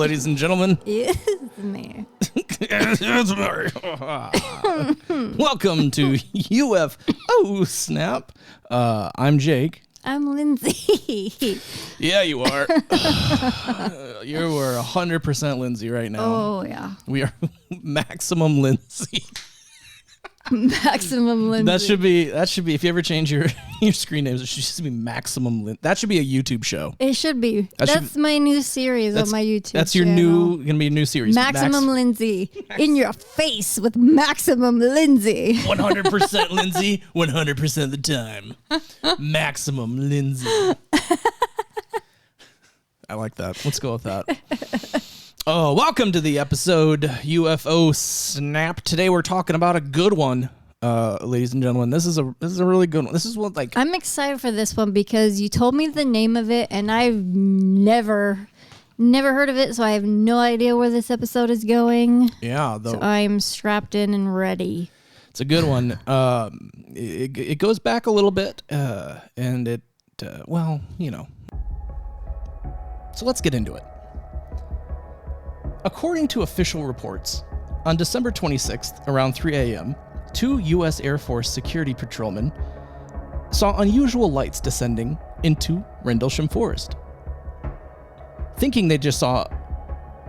ladies and gentlemen. It's me. It's Mary. Welcome to UFO Snap. I'm Jake. I'm Lindsay. Yeah, you are. You are 100% Lindsay right now. Oh, yeah. We are maximum Lindsay. Maximum Lindsay. That should be if you ever change your screen names, it should just be maximum Lindsay. That should be a YouTube show. It should be. That's my new series on my YouTube That's your channel. gonna be a new series. Maximum Lindsay. In your face with Maximum Lindsay. 100% Lindsay, 100% of the time. Maximum Lindsay. I like that. Let's go with that. Oh, welcome to the episode UFO Snap. Today we're talking about a good one, ladies and gentlemen. This is a really good one. This is what I'm excited for this one because you told me the name of it and I've never heard of it, so I have no idea where this episode is going. Yeah, so I'm strapped in and ready. It's a good one. It goes back a little bit, and it well, you know. So let's get into it. According to official reports, on December 26th, around 3 a.m., 2 U.S. Air Force security patrolmen saw unusual lights descending into Rendlesham Forest. Thinking they just saw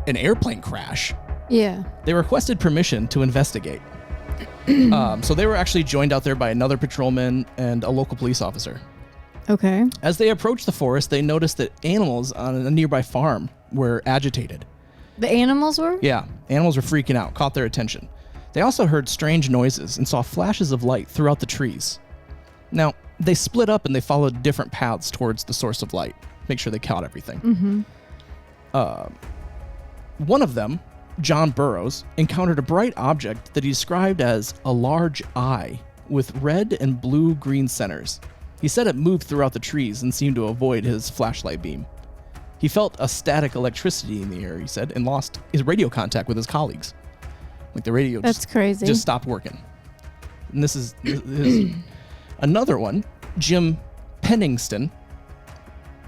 an airplane crash, they requested permission to investigate. So they were actually joined out there by another patrolman and a local police officer. Okay. As they approached the forest, they noticed that animals on a nearby farm were agitated. The animals were? Yeah, animals were freaking out, caught their attention. They also heard strange noises and saw flashes of light throughout the trees. Now, they split up and they followed different paths towards the source of light. Make sure they caught everything. Mm-hmm. One of them, John Burroughs, encountered a bright object that he described as a large eye with red and blue-green centers. He said it moved throughout the trees and seemed to avoid his flashlight beam. He felt a static electricity in the air, he said, and lost his radio contact with his colleagues. Like the radio just stopped working. And this is another one. Jim Penningston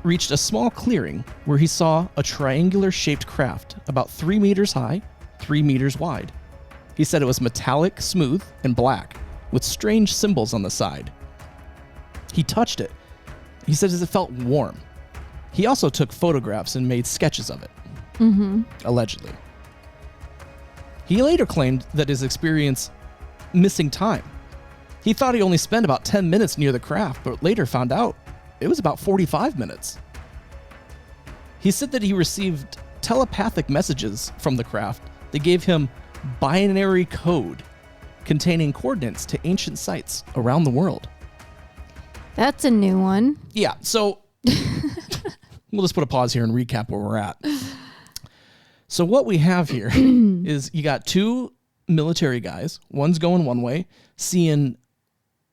reached a small clearing where he saw a triangular-shaped craft about 3 meters high, 3 meters wide. He said it was metallic, smooth, and black, with strange symbols on the side. He touched it. He said it felt warm. He also took photographs and made sketches of it, allegedly. He later claimed that his experience missing time. He thought he only spent about 10 minutes near the craft, but later found out it was about 45 minutes. He said that he received telepathic messages from the craft that gave him binary code containing coordinates to ancient sites around the world. That's a new one. Yeah, so we'll just put a pause here and recap where we're at. So what we have here is you got 2 military guys. One's going one way, seeing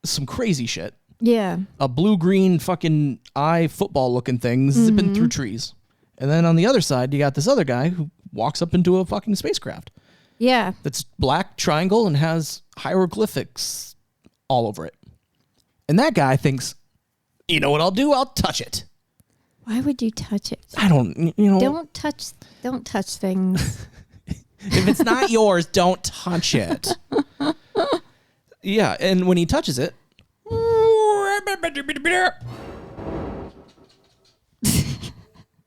some crazy shit. Yeah. A blue-green fucking eye football looking thing zipping through trees. And then on the other side, you got this other guy who walks up into a fucking spacecraft. Yeah. That's black triangle and has hieroglyphics all over it. And that guy thinks, you know what I'll do? I'll touch it. Why would you touch it? I don't, Don't touch things. If it's not yours, don't touch it. Yeah, and when he touches it,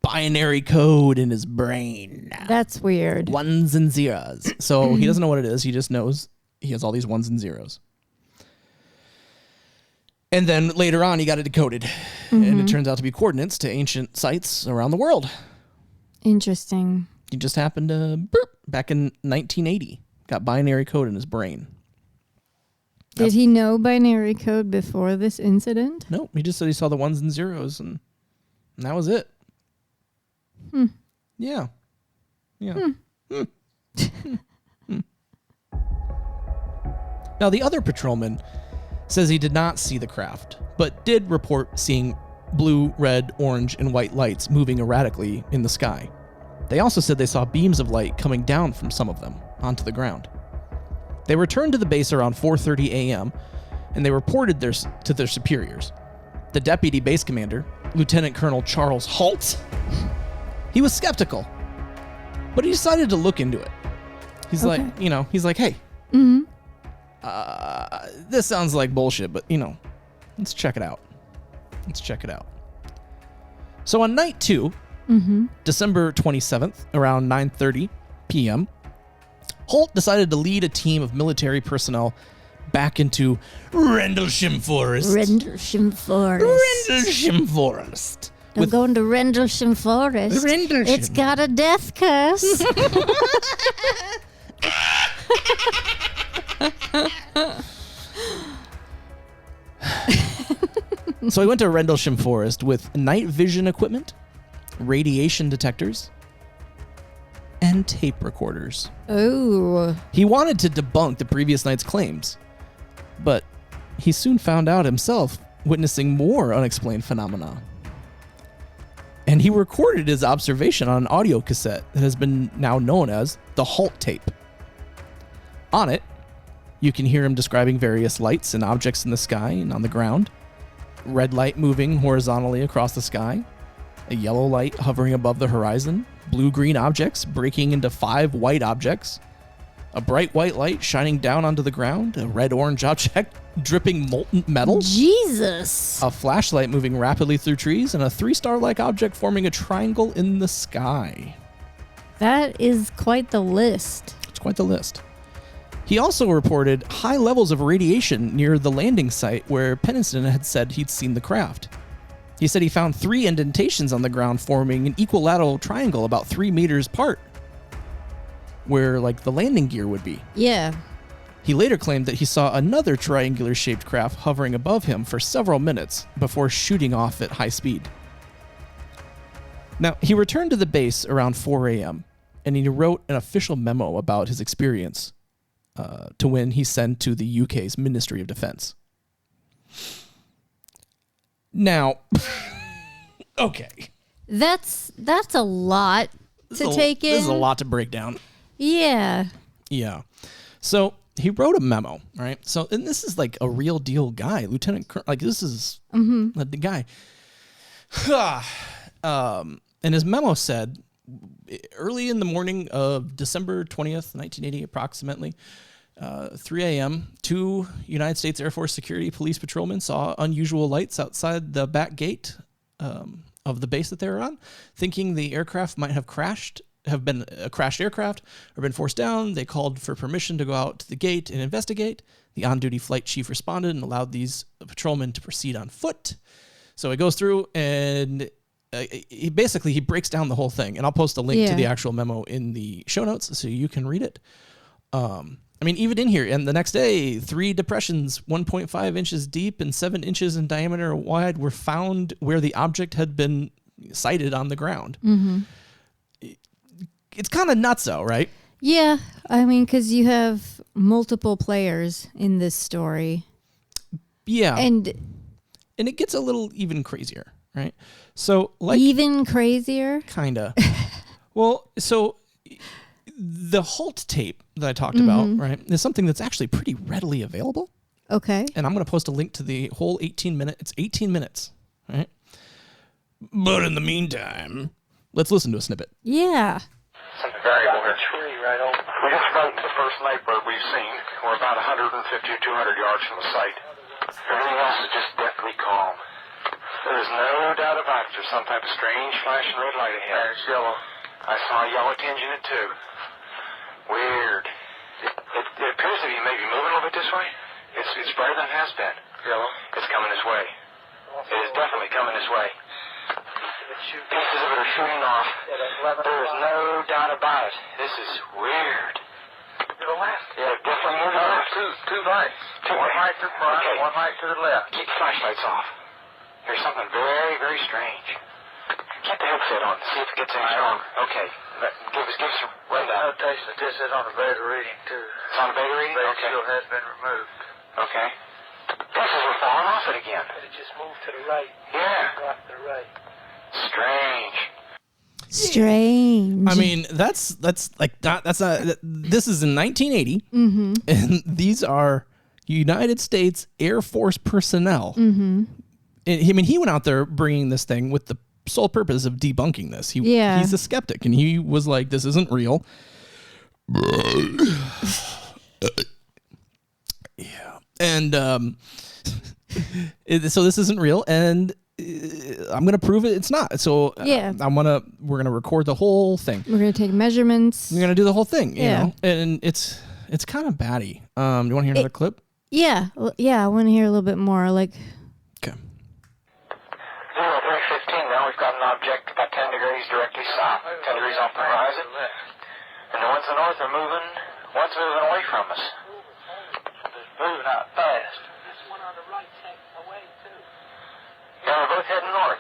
binary code in his brain. That's weird. Ones and zeros. So he doesn't know what it is. He just knows he has all these ones and zeros. And then later on, he got it decoded. And it turns out to be coordinates to ancient sites around the world. Interesting. He just happened to, back in 1980, got binary code in his brain. Did he know binary code before this incident? No, he just said he saw the ones and zeros, and that was it. Yeah. Now, the other patrolman says he did not see the craft, but did report seeing blue, red, orange, and white lights moving erratically in the sky. They also said they saw beams of light coming down from some of them onto the ground. They returned to the base around 4:30 a.m., and they reported to their superiors. The deputy base commander, Lieutenant Colonel Charles Halt, he was skeptical. But he decided to look into it. He's Okay. like, hey, Mm-hmm. this sounds like bullshit, but let's check it out. So on night 2, December 27th, around 9:30 p.m., Holt decided to lead a team of military personnel back into Rendlesham Forest. Rendlesham Forest. I'm going to Rendlesham Forest. Rendlesham. It's got a death curse. So he went to Rendlesham Forest with night vision equipment, radiation detectors, and tape recorders. Oh. He wanted to debunk the previous night's claims, but he soon found out himself witnessing more unexplained phenomena. And he recorded his observation on an audio cassette that has been now known as the Holt tape. On it, you can hear him describing various lights and objects in the sky and on the ground. Red light moving horizontally across the sky, a yellow light hovering above the horizon, blue-green objects breaking into 5 white objects, a bright white light shining down onto the ground, a red-orange object dripping molten metal, Jesus. a flashlight moving rapidly through trees, and a 3-star-like object forming a triangle in the sky. That is quite the list. It's quite the list. He also reported high levels of radiation near the landing site where Pennington had said he'd seen the craft. He said he found 3 indentations on the ground forming an equilateral triangle about 3 meters apart, where the landing gear would be. Yeah. He later claimed that he saw another triangular-shaped craft hovering above him for several minutes before shooting off at high speed. Now, he returned to the base around 4 a.m., and he wrote an official memo about his experience to when he sent to the UK's Ministry of Defense. Now, okay. That's a lot to take in. This is a lot to break down. Yeah. Yeah. So he wrote a memo, right? So, and this is a real deal guy, Lieutenant Colonel, this is the guy. And his memo said, early in the morning of December 20th, 1980, approximately, 3 a.m., 2 United States Air Force security police patrolmen saw unusual lights outside the back gate of the base that they were on, thinking the aircraft might have been a crashed aircraft or been forced down. They called for permission to go out to the gate and investigate. The on-duty flight chief responded and allowed these patrolmen to proceed on foot. So he goes through and he breaks down the whole thing, and I'll post a link to the actual memo in the show notes so you can read it. Even in here, and the next day, 3 depressions 1.5 inches deep and 7 inches in diameter wide were found where the object had been sighted on the ground. Mm-hmm. It's kind of nutso, right? Yeah, because you have multiple players in this story. Yeah. And it gets a little even crazier, right? So, even crazier? Kinda. Well, so the Holt tape that I talked about, right, is something that's actually pretty readily available. Okay. And I'm going to post a link to the whole 18-minute. It's 18 minutes, right? But in the meantime, let's listen to a snippet. Yeah. Something variable here. Tree right over. We just spoke to the first night bird we've seen. We're about 150 or 200 yards from the site. Everything else is just deathly calm. There's no doubt about it. There's some type of strange flashing red light ahead. Yeah, it's yellow. I saw a yellow tinge in it too. Weird. It appears to be maybe moving a little bit this way. It's brighter than it has been. Yellow. It's coming this way. It is definitely coming this way. Pieces of it are shooting off. There is no doubt about it. This is weird. To the left. Yeah, definitely moving to the left. Two lights. One light to the front, okay. One light to the left. Keep the flashlights off. There's something very, very strange. Get the headset on. See if it gets any stronger. Okay. Give us a rundown. Notation that this is on a beta reading, too. It's on a beta reading? Beta still has been removed. Okay. Pieces are falling off it again. But it just moved to the right. Yeah. Right to the right. Strange. This is in 1980, and these are United States Air Force personnel. Mm-hmm. And he went out there bringing this thing with the sole purpose of debunking this. Yeah. He's a skeptic, and he was like, this isn't real. Yeah. And so this isn't real, and I'm gonna prove it's not. So Yeah. we're gonna record the whole thing. We're gonna take measurements. We're gonna do the whole thing. You Yeah. know, and it's kind of batty. You want to hear another clip? Yeah, I want to hear a little bit more. Like, Okay. 0315, now we've got an object about 10 degrees directly south, 10 degrees off the horizon. And the ones to the north are moving, one's moving away from us. Moving out fast. This one on the right's heading away too. Yeah, they're both heading north.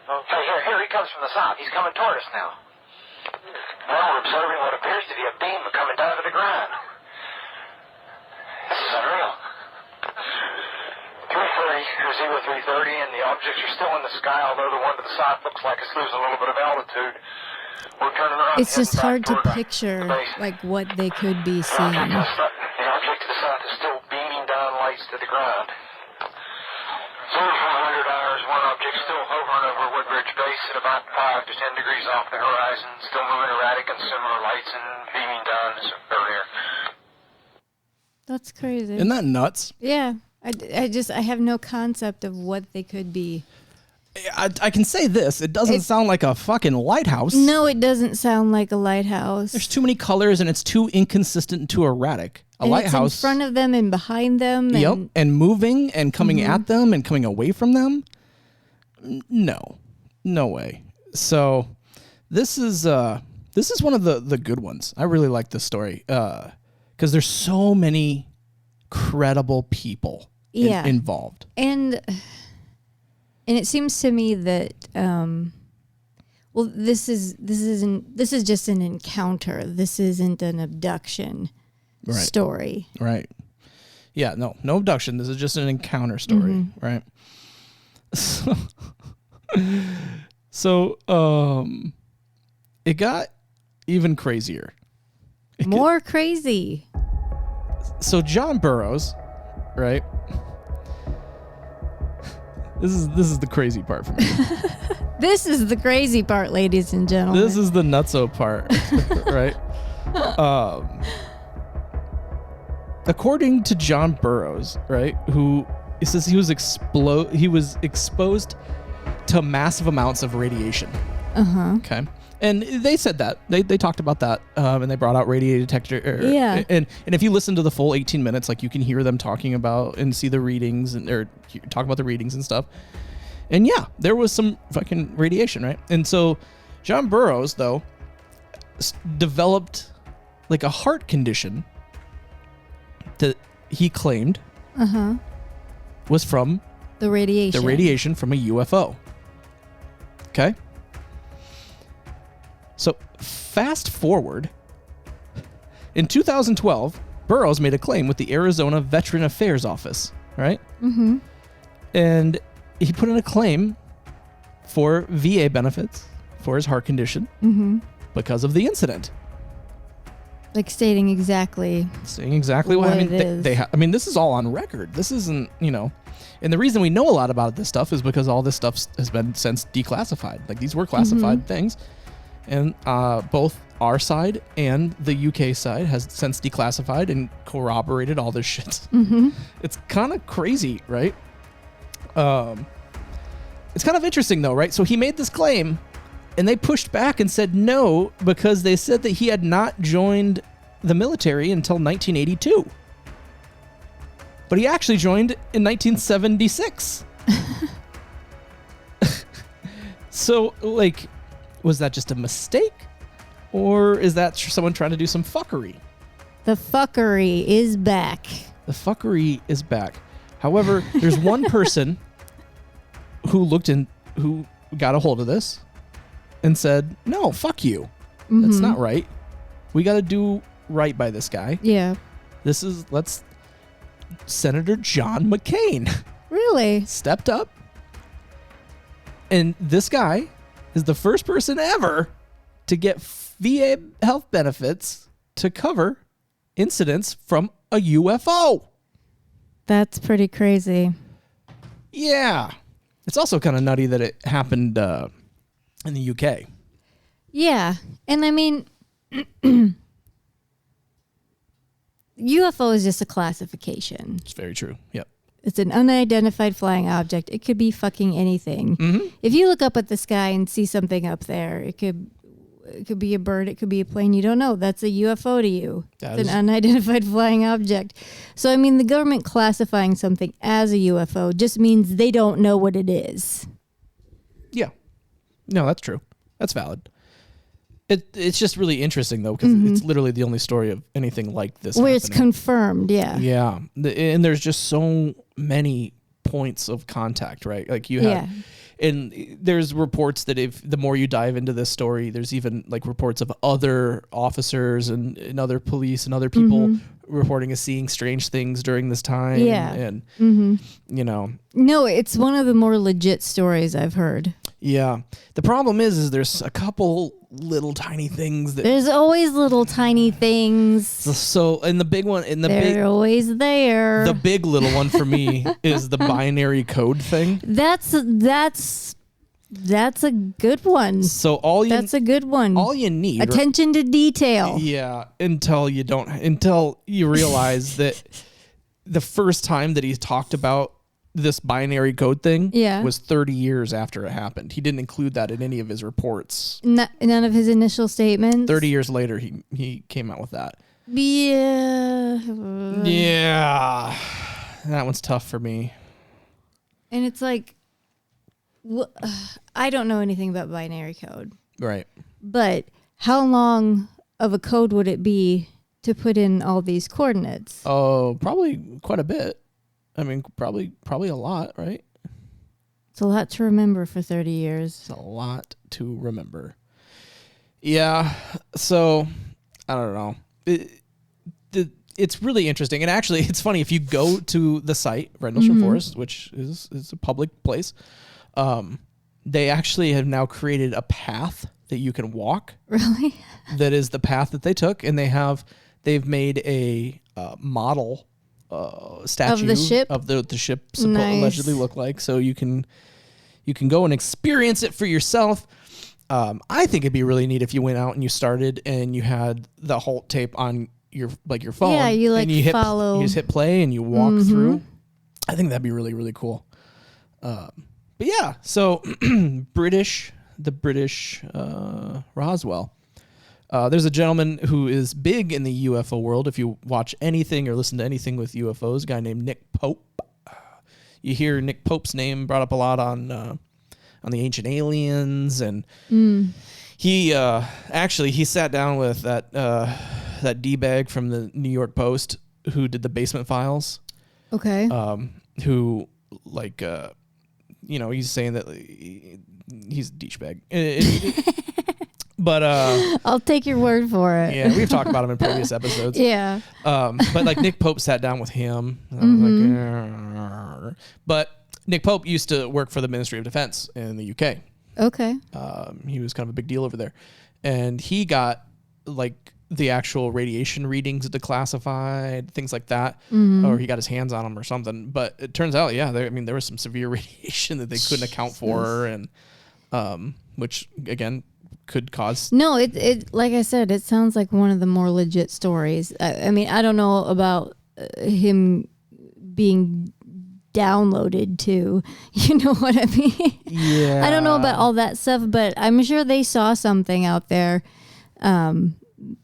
Okay, here he comes from the south. He's coming toward us now. Now we're observing what appears to be a beam coming down to the ground. This is unreal. 330, or 0330, and the objects are still in the sky, although the one to the south looks like it's losing a little bit of altitude. We're turning around. it's just heading hard back to toward the picture, base. like, what they could be The seeing. object to the south is still beaming down lights to the ground. 0400 hours, one object still hovering over Woodbridge Base at about 5 to 10 degrees off the horizon, still moving erratic and similar lights and beaming down earlier. That's crazy. Isn't that nuts? Yeah. I have no concept of what they could be. I can say this. It doesn't sound like a fucking lighthouse. No, it doesn't sound like a lighthouse. There's too many colors, and it's too inconsistent and too erratic. A And lighthouse. it's in front of them and behind them. Yep. And And moving and coming at them and coming away from them. No way. So this is one of the good ones. I really like this story because there's so many credible people Yeah. involved. And it seems to me that this is just an encounter. This isn't an abduction story. Right. Yeah, no abduction. This is just an encounter story, right? So it got even crazier. More crazy. So John Burroughs, right? This is the crazy part for me. This is the crazy part, ladies and gentlemen. This is the nutso part, right? According to John Burroughs, right, who it says he was exposed to massive amounts of radiation. Okay. And they said that. They talked about that, and they brought out radiation detector. Yeah. And if you listen to the full 18 minutes, like, you can hear them talking about and see the readings or talk about the readings and stuff. And yeah, there was some fucking radiation, right? And so John Burroughs, though, developed like a heart condition that he claimed was from the radiation from a UFO. Okay. So fast forward, in 2012, Burroughs made a claim with the Arizona Veteran Affairs Office, right? Mm-hmm. And he put in a claim for VA benefits for his heart condition because of the incident. Like saying exactly what it is. I mean, this is all on record. This isn't, and the reason we know a lot about this stuff is because all this stuff has been since declassified. Like, these were classified things. And both our side and the UK side has since declassified and corroborated all this shit. It's kind of crazy, right? It's kind of interesting, though, right? So he made this claim, and they pushed back and said no, because they said that he had not joined the military until 1982. But he actually joined in 1976. So, like, was that just a mistake? Or is that someone trying to do some fuckery? The fuckery is back. The fuckery is back. However, there's one person who got a hold of this and said, no, fuck you. That's not right. We got to do right by this guy. Yeah. Senator John McCain Really? stepped up. And this guy is the first person ever to get VA health benefits to cover incidents from a UFO. That's pretty crazy. Yeah. It's also kind of nutty that it happened in the UK. Yeah. And I mean, UFO is just a classification. It's very true. Yep. It's an unidentified flying object. It could be fucking anything. Mm-hmm. If you look up at the sky and see something up there, it could be a bird, it could be a plane. You don't know. That's a UFO to you. It's an unidentified flying object. So, I mean, the government classifying something as a UFO just means they don't know what it is. Yeah. No, that's true. That's valid. It's just really interesting, though, because it's literally the only story of anything like this where happening. It's confirmed, yeah. Yeah. And there's just so many points of contact, right? Like you have... Yeah. And there's reports that if the more you dive into this story, there's even like reports of other officers and other police and other people reporting as seeing strange things during this time. Yeah. And, you know. No, it's one of the more legit stories I've heard. Yeah. The problem is there's a couple little tiny things that... There's always little tiny things. So, and the big one... They're always there. The big little one for me is the binary code thing. That's a good one. So that's a good one. All you need... Attention to detail. Yeah, until you realize that the first time that he talked about this binary code thing was 30 years after it happened. He didn't include that in any of his reports. None of his initial statements? 30 years later, he came out with that. Yeah. Yeah. That one's tough for me. And it's like, I don't know anything about binary code. Right. But how long of a code would it be to put in all these coordinates? Oh, probably quite a bit. I mean, probably a lot, right? It's a lot to remember for 30 years. It's a lot to remember. Yeah. So, I don't know. It's really interesting. And actually, it's funny. If you go to the site, Rendlesham Forest, which is a public place, they actually have now created a path that you can walk. Really? That is the path that they took. And they've made a model statue of the ship, the ship allegedly look like, so you can go and experience it for yourself. I think it'd be really neat if you went out and you started and you had the Halt tape on your phone. Yeah, you follow. You just hit play and you walk through. I think that'd be really, really cool. But yeah, so the British Roswell. There's a gentleman who is big in the UFO world. If you watch anything or listen to anything with UFOs, a guy named Nick Pope. You hear Nick Pope's name brought up a lot on the Ancient Aliens, and he sat down with that D-bag from the New York Post who did the Basement Files. Okay. Who he's saying that he's a douchebag. But I'll take your word for it. Yeah, we've talked about him in previous episodes. Yeah. But like Nick Pope sat down with him. And I was like, but Nick Pope used to work for the Ministry of Defense in the UK. Okay. He was kind of a big deal over there, and he got like the actual radiation readings declassified, things like that, or he got his hands on them or something. But it turns out, there was some severe radiation that they couldn't account for, and which again could cause. No, it like I said, it sounds like one of the more legit stories. I mean, I don't know about him being downloaded to, you know what I mean? Yeah. I don't know about all that stuff, but I'm sure they saw something out there, and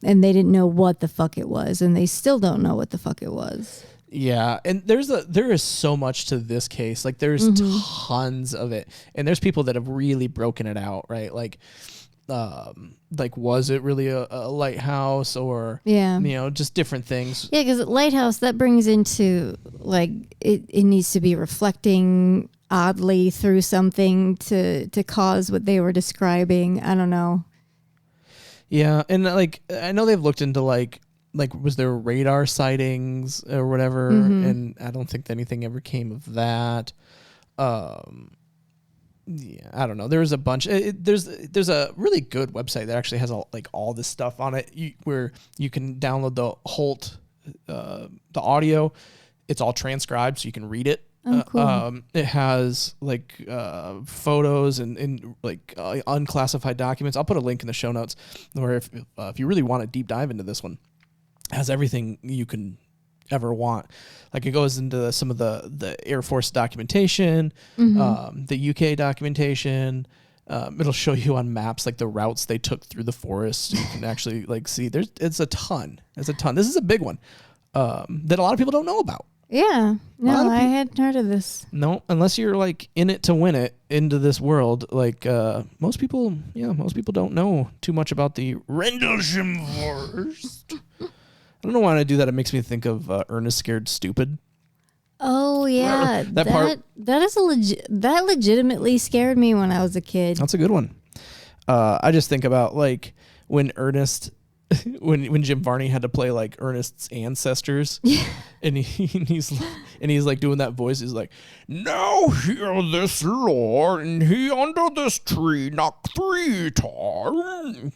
they didn't know what the fuck it was, and they still don't know what the fuck it was. Yeah, and there is so much to this case. Like there's tons of it, and there's people that have really broken it out, right? Like was it really a lighthouse, or just different things? Yeah, because lighthouse, that brings into like it needs to be reflecting oddly through something to cause what they were describing. I don't know. Yeah, and like I know they've looked into like was there radar sightings or whatever, and I don't think anything ever came of that. Yeah, I don't know. There was a bunch. There's a really good website that actually has all this stuff on it, where you can download the Halt, the audio. It's all transcribed, so you can read it. Oh, cool. It has like photos and like unclassified documents. I'll put a link in the show notes where if you really want to deep dive into this one, it has everything you can ever want. Like it goes into some of the Air Force documentation, the UK documentation. It'll show you on maps like the routes they took through the forest. You can actually like see it's a ton. It's a ton. This is a big one that a lot of people don't know about. Yeah. No, I hadn't heard of this. No, unless you're like in it to win it into this world. Like most people don't know too much about the Rendlesham Forest. I don't know why I do that. It makes me think of Ernest Scared Stupid. Oh yeah, that legitimately scared me when I was a kid. That's a good one. I just think about like when Ernest, when Jim Varney had to play like Ernest's ancestors, and he's like doing that voice. He's like, "Now hear this Lord, and he under this tree knocked 3 times."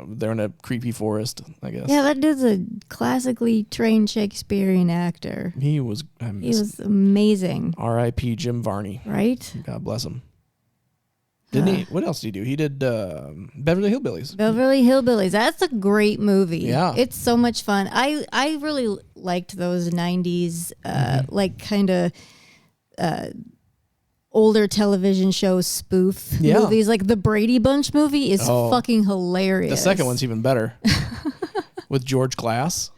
They're in a creepy forest, I guess. Yeah, that dude's a classically trained Shakespearean actor. He was amazing. R.I.P. Jim Varney. Right? God bless him. Didn't he? What else did he do? He did Beverly Hillbillies. Beverly Hillbillies. That's a great movie. Yeah. It's so much fun. I really liked those 90s, like kind of older television show spoof movies. Like the Brady Bunch movie is fucking hilarious. The second one's even better. With George Glass.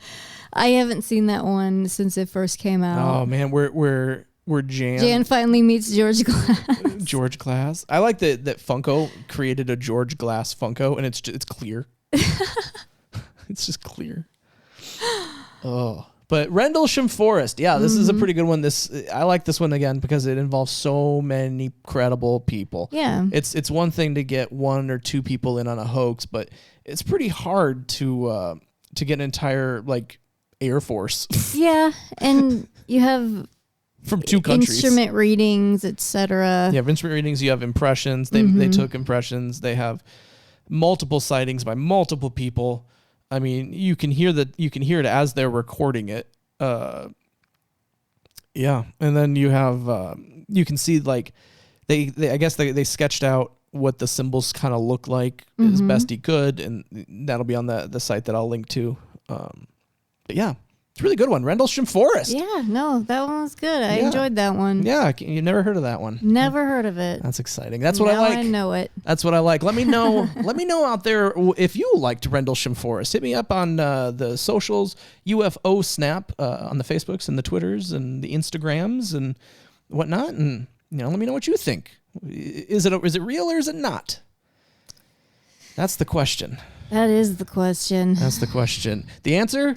I haven't seen that one since it first came out. Oh man, we're Jan finally meets George Glass. George Glass. I like that Funko created a George Glass Funko, and it's clear. It's just clear. Oh, but Rendlesham Forest. Yeah, this is a pretty good one. I like this one again because it involves so many credible people. Yeah, it's one thing to get 1 or 2 people in on a hoax, but it's pretty hard to get an entire like Air Force. Yeah, and you have. From 2 countries. Instrument readings, etc. You have instrument readings. You have impressions. They took impressions. They have multiple sightings by multiple people. I mean, you can hear it as they're recording it. Yeah, and then you have you can see like they I guess they sketched out what the symbols kind of look like as best he could, and that'll be on the site that I'll link to. But yeah. It's a really good one. Rendlesham Forest. Yeah, no, that one was good. I enjoyed that one. Yeah, you never heard of that one. Never heard of it. That's exciting. That's what I like. I know it. That's what I like. Let me know. Let me know out there if you liked Rendlesham Forest. Hit me up on the socials, UFO Snap, on the Facebooks and the Twitters and the Instagrams and whatnot, and let me know what you think. Is it real or is it not? That's the question. That is the question. That's the question. The answer.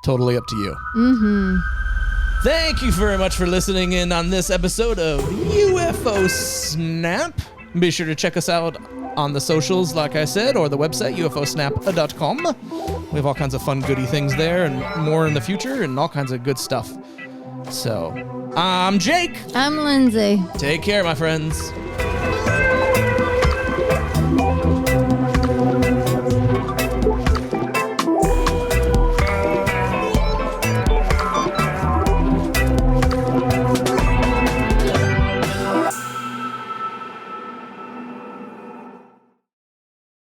Totally up to you. Thank you very much for listening in on this episode of UFO Snap. Be sure to check us out on the socials, like I said, or the website, ufosnap.com. We have all kinds of fun, goody things there and more in the future and all kinds of good stuff. So, I'm Jake. I'm Lindsay. Take care, my friends.